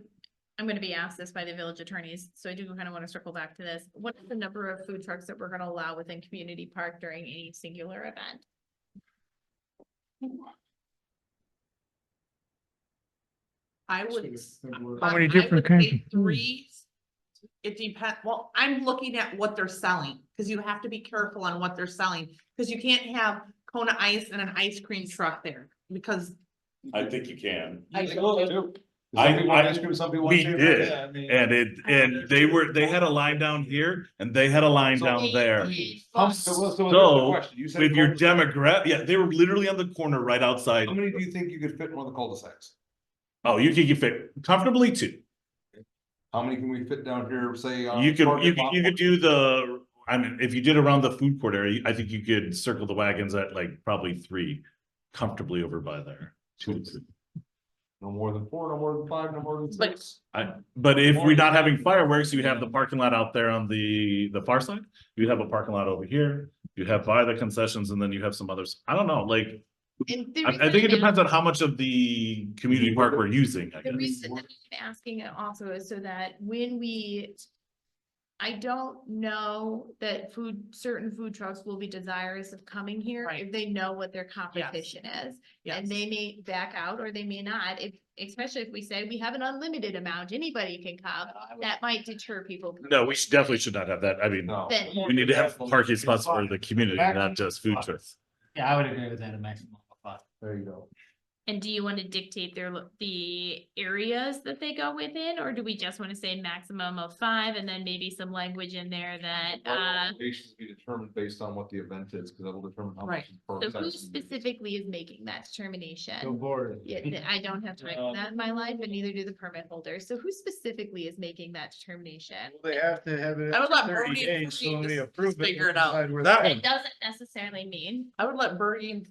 I'm gonna be asked this by the village attorneys, so I do kind of want to circle back to this. What is the number of food trucks that we're gonna allow within community park during any singular event? I would. How many I different would kinds say of food? 3. It depends, well, I'm looking at what they're selling, because you have to be careful on what they're selling, because you can't have Kona Ice and an ice cream truck there, because. I think you can. I- We did, and they had a line down here and they had a line down there. So with your demographic, yeah, they were literally on the corner right outside. How many do you think you could fit in one of the cul-de-sacs? Oh, you could fit comfortably 2. How many can we fit down here, say? You could do the, I mean, if you did around the food court area, I think you could circle the wagons at like probably 3 comfortably over by there. 2 to 3. No more than 4, no more than 5, no more than But- 6. But if we're not having fireworks, you have the parking lot out there on the far side. You have a parking lot over here. You have by the concessions, and then you have some others. I don't know, like, And the I think it reason I'm depends on how much of the community park we're using, I The guess. reason that I'm asking it also is so that when I don't know that certain food trucks will be desirous of coming here Right. if they know what their competition is. Yes. And they may back out or they may not, especially if we say we have an unlimited amount, anybody can come, that might deter people. No, we definitely should not have that. I mean, No. Then, we need to have parking spots for the community, not just food trucks. Yeah, I would agree with that, a maximum of 5. There you go. and do you want to dictate the areas that they go within, or do we just want to say maximum of 5 and then maybe some language in there that, Locations be determined based on what the event is, because that will determine how Right. much. so who specifically is making that determination? Go board. Yeah, I don't have to write that in my life, but neither do the permit holders. So who specifically is making that determination? They have to have it. I would let 30 Brody and days, so Brady when they just approve it, figure we'll it out. decide where that It doesn't necessarily mean. I would let Bertie,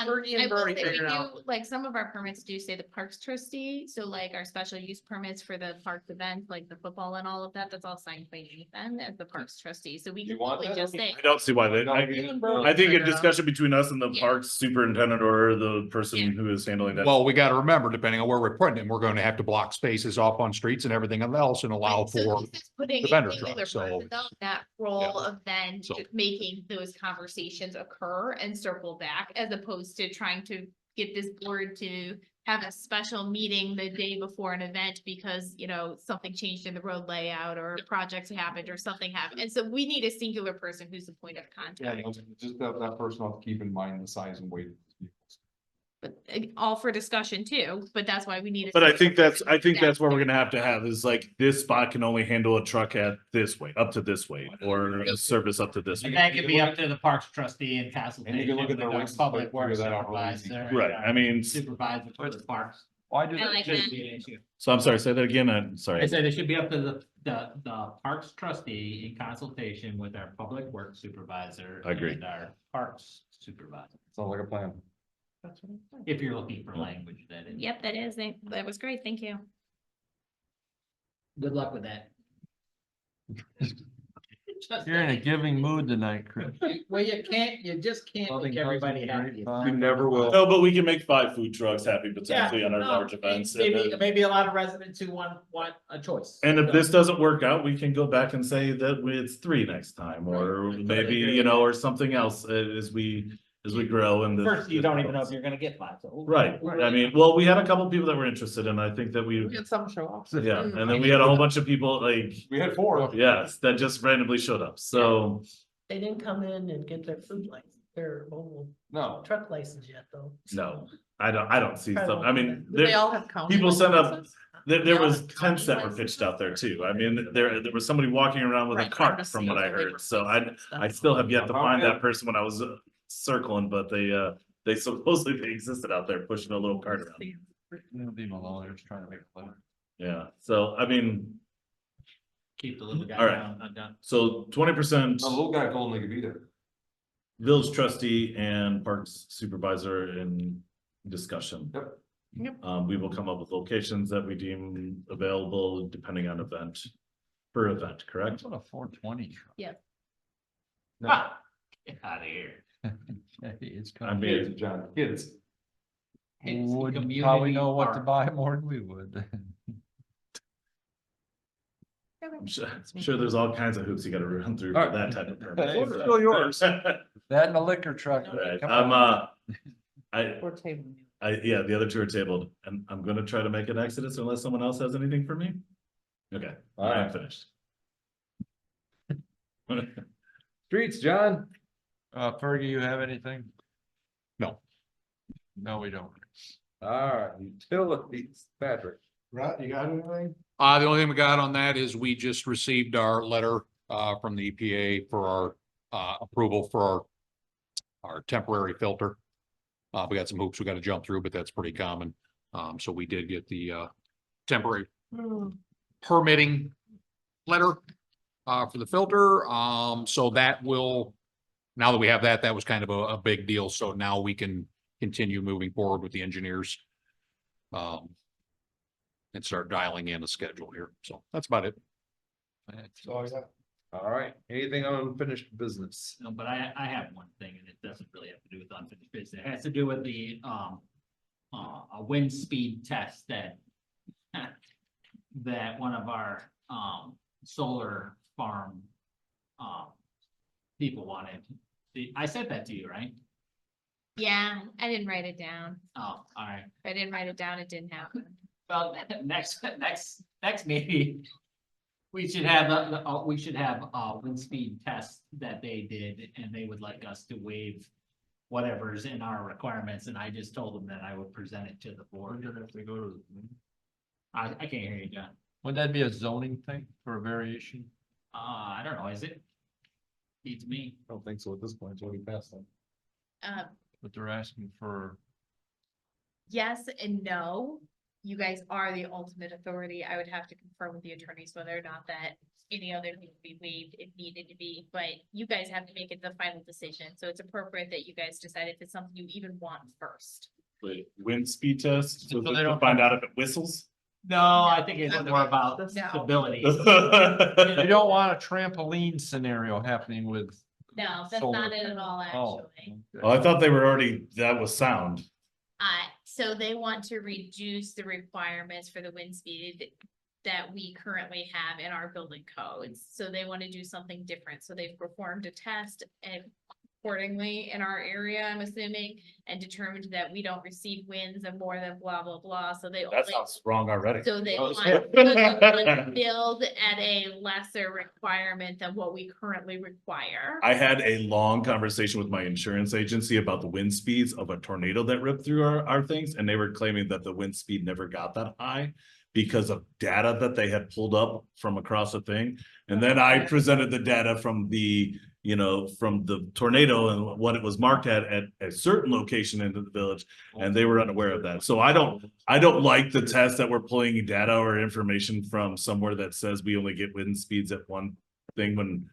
Bertie and I will Brody say we figure it do, out. like, some of our permits do say the parks trustee, so like our special use permits for the parks events, like the football and all of that, that's all signed by Nathan as the parks trustee, so we You can want probably that? just say. I don't see why they, I think a discussion between us and the Yeah. parks superintendent or the person Yeah. who is handling that. Well, we gotta remember, depending on where we're putting them, we're gonna have to block spaces off on streets and everything else and allow Right, so for. this is putting the a vendor singular truck, so- person on that role of then So- making those conversations occur and circle back, as opposed to trying to get this board to have a special meeting the day before an event because, something changed in the road layout or a project happened or something happened. And so we need a singular person who's the point of Yeah, contact. just that person will have to keep in mind the size and weight. of the vehicles. But all for discussion too, but that's why we need. a But I singular think that's, person I think who's that's what we're out gonna have is like, this spot can only handle a truck at this weight, up to this weight, or a service up to this. And weight. that could be up to the parks trustee and consultation. And you can look at their with our license Public plate, figure works that out real easy. supervisor. Right, I mean, Supervisor for the parks. Why I like Shouldn't that. be an issue. so I'm sorry, say that again, I'm I sorry. said it should be up to the parks trustee in consultation with our public works supervisor. I agree. And our parks supervisor, Sounds like a plan. if you're looking for language that is. Yep, that was great, thank you. Good luck with that. You're in a giving mood tonight, Chris. Well, you just can't make everybody happy. We never will. No, but we can make 5 food trucks happy potentially on our large events. and then- Maybe a lot of residents who want a choice. And if this doesn't work out, we can go back and say that it's 3 next time, or maybe, or something else as we as we grow and. First, you don't even know if you're gonna get 5, so. Right, I mean, well, we had a couple people that were interested and I think that We we, had some show up. yeah, and then we had a whole bunch of people like, We had 4. yes, that just randomly showed up, so. They didn't come in and get their food license, their mobile No. truck license yet, though. No, I don't see some, I mean, Do they there, all have county people send up- licenses? there they all was have tents that county were pitched licenses? out there too. I mean, there was somebody walking around with a Right, cart pharmacy, from what I so they heard, were so licensed, I that's still all. have yet to Oh, find yeah. that person when I was circling, but they supposedly they existed out there pushing a little cart around. Leave him alone, they're just trying to make a living. Yeah, so I mean, Keep the little guy All right. down, done. so 20%. The little guy told him they could be there. Village trustee and parks supervisor in discussion. Yep. Yep. We will come up with locations that we deem available depending on event. Per event, correct? What a 420 truck. Ah, Get out of here. It's I coming. mean, Kids, John, kids. It's Would community probably know what to park. buy more than we would. I'm sure there's all kinds of hoops you gotta run through for that type of permit. Hey, it's still yours. That and a liquor truck. Right, Come I'm, on. We're tabling it. yeah, the other two are tabled, and I'm gonna try to make an exodus unless someone else has anything for me. Okay, I'm Alright. finished. Streets, John. Fergie, you have anything? No. No, we don't. Alright, utilities, Patrick. Right, you got anything? The only thing we got on that is we just received our letter, from the EPA for our, approval for our temporary filter. We got some hoops we gotta jump through, but that's pretty common. So we did get the, temporary permitting letter, for the filter. So that will, now that we have that, that was kind of a big deal. So now we can continue moving forward with the engineers. And start dialing in a schedule here. So that's about it. Alright, anything on unfinished business? No, but I have one thing, and it doesn't really have to do with unfinished business. It has to do with the, a wind speed test that that one of our, solar farm, people wanted. I said that to you, right? Yeah, I didn't write it down. Oh, all right. If I didn't write it down, it didn't happen. Well, next meeting, we should have a wind speed test that they did, and they would like us to waive whatever's in our requirements, and I just told them that I would present it to the board. If they go to. I can't hear you, John. Would that be a zoning thing for a variation? I don't know, is it? Beats me. I don't think so at this point, it's already passed them. But they're asking for, Yes and no. You guys are the ultimate authority. I would have to confirm with the attorneys whether or not that any other thing would be waived if needed to be, but you guys have to make it the final decision. So it's appropriate that you guys decide if it's something you even want first. Wait, wind speed test, so So they to don't find have- out if it whistles? No, I think it's more about No. stability. you don't want a trampoline scenario happening with. No, that's solar. not it at all, Oh, actually. okay. Oh, I thought they were already, that was sound. So they want to reduce the requirements for the wind speed that we currently have in our building codes. So they want to do something different. So they've performed a test and accordingly in our area, I'm assuming, and determined that we don't receive winds of more than blah, blah, blah. So they That only, sounds wrong already. so they Oh, want sorry. to build at a lesser requirement than what we currently require. I had a long conversation with my insurance agency about the wind speeds of a tornado that ripped through our things, and they were claiming that the wind speed never got that high because of data that they had pulled up from across the thing. And then I presented the data from the, from the tornado and what it was marked at a certain location in the village, and they were unaware of that. So I don't like the test that we're pulling data or information from somewhere that says we only get wind speeds at one thing when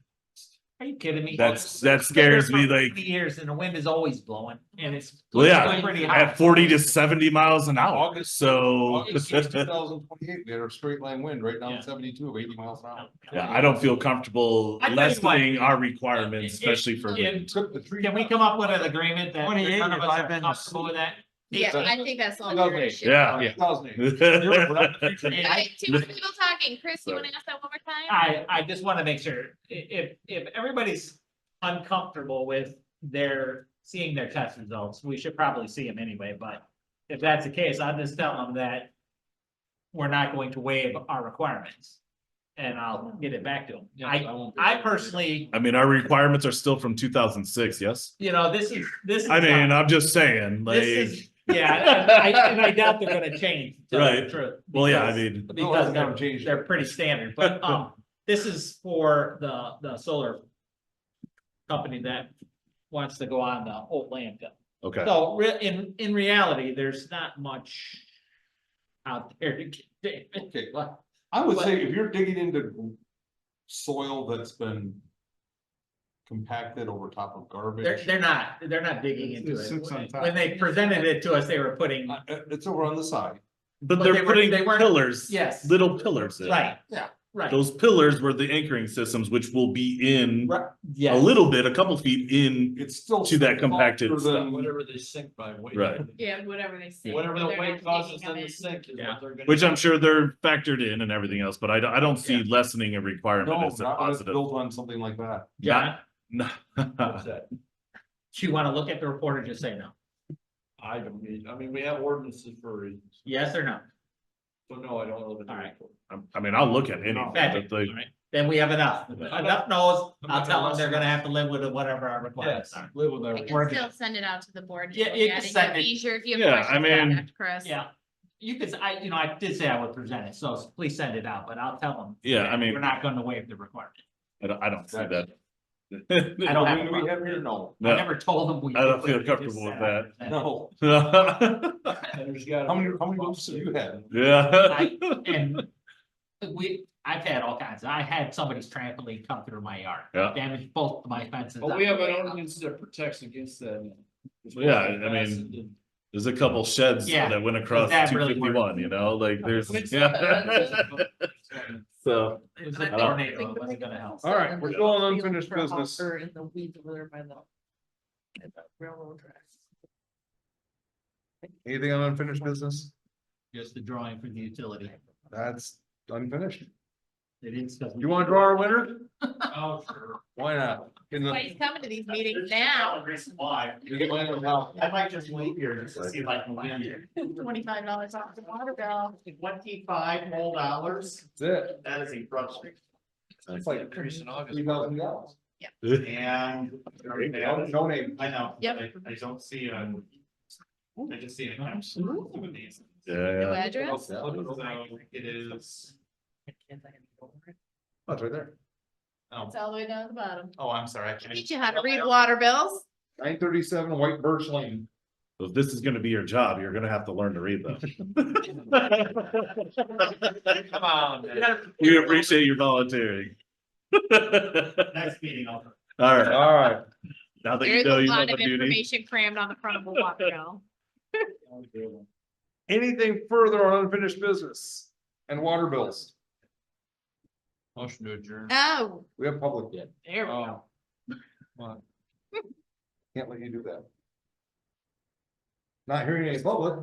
Are you kidding me? that scares me, For like, 50 years and the wind is always blowing and it's. well, yeah, it's pretty hot. at 40 to 70 miles an hour, August so. 2028, we had a straight line wind right down Yeah. 72 of 80 miles an hour. Yeah, I don't feel comfortable I tell you what, lessening our requirements, if- especially for. if- Took the tree. Can we come up with an agreement that 28 none of if us I've are been comfortable with that? Yeah, I think that's all. your issue. Yeah. Yeah. 2008. Alright, too many people talking. Chris, you Sorry. wanna ask that one more time? I just wanna make sure, if everybody's uncomfortable with their seeing their test results. We should probably see them anyway, but if that's the case, I'll just tell them that we're not going to waive our requirements. And I'll get it back to them. I personally, I mean, our requirements are still from 2006, yes? you know, this is. I mean, I'm just saying, This like, is, yeah, and I doubt they're gonna change. to tell you the Right. truth, well, yeah, I because- mean, Because never changed. they're pretty standard, but, this is for the solar company that wants to go on the old landfill. okay. So in reality, there's not much out there to get. Okay. I would say if you're digging into soil that's been compacted over top of garbage. They're not digging into It sits on it. top. When they presented it to us, they were putting, It's over on the side. But but they're they putting weren't- pillars, yes. little pillars in. right. Yeah. Right. Those pillars were the anchoring systems, which will be in Right, a yes. little bit, a couple feet in. It's still. To that compacted softer than- stuff. Whatever they sink by weight. Right. Yeah, whatever they say. Whatever the They're weight not causes digging them them to in. sink is Yeah. what they're gonna. Which I'm sure they're factored in and everything else, but I don't see lessening a requirement No, as a not when it's positive. built on something like that. John, No. What's that? do you wanna look at the report or just say no? I don't need, I mean, we have ordinances for reasons, Yes or no? so no, I don't know. All right. I mean, I'll look at anything, Patrick, but all the, right, then we have enough. Enough knows. I'm I'll not tell gonna them they're listen. gonna have to live with whatever our requirements Yes, are. live with I everything. can still send it out to the board. to Yeah, look you at can it. send Be it. sure if you Yeah, have I questions, mean- contact Chris. Yeah. You could, I did say I would present it, so please send it out, but I'll tell them. Yeah, I that mean- We're not gonna waive the requirement. I don't see that. I don't have. a Do we problem. have here? No. I never told them we. I don't did, feel but comfortable just with said that. No. There's gotta How be- many roofs have you had? Yeah. And I've had all kinds. I had somebody's trampoline come through my yard. Yeah. Damaged both of my fences. But we have an ordinance that protects against that. Yeah, I mean, There's a couple sheds Yeah, that went across that two really fifty-one, you know, like there's, yeah. So, It was a I don't- tornado. It wasn't gonna help. All right, we're still on unfinished business. Or in the weeds over there by the railroad tracks. Anything on unfinished business? Just the drawing for the utility. That's unfinished. It is. You wanna draw our winner? Oh, sure. Why not? In the- Why he's coming to these meetings now? You get mine now. I might just wait here just to see if I can land it. $25 off the water bill. $25 whole dollars. That's it. That is a brutal. It's like $3,000. And. No name. I know. Yep. I don't see a. I just see an account. No yeah, address? It is. Oh, it's right there. It's all the way down at the bottom. Oh, I'm sorry. I can't. Teach you how to read water bills. 937 White Birch Lane. so if this is gonna be your job, you're gonna have to learn to read them. Come on, man. We appreciate your volunteering. Next meeting, I'll. All right, All right. now that you There's know a you have lot a of duty. information crammed on the front of a water bill. Anything further on unfinished business and water bills? Motion to adjourn. Oh, We have public yet. there we go. Can't let you do that. Not hearing any public.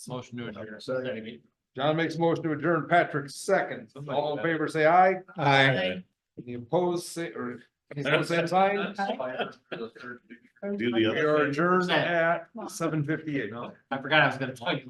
Motion to adjourn. John makes a motion to adjourn. Patrick seconds. All in favor, say aye. Aye. Any opposed, say, or any opposed, same sign. Do the We other. are adjourned at 7:58. I forgot I was gonna tell you.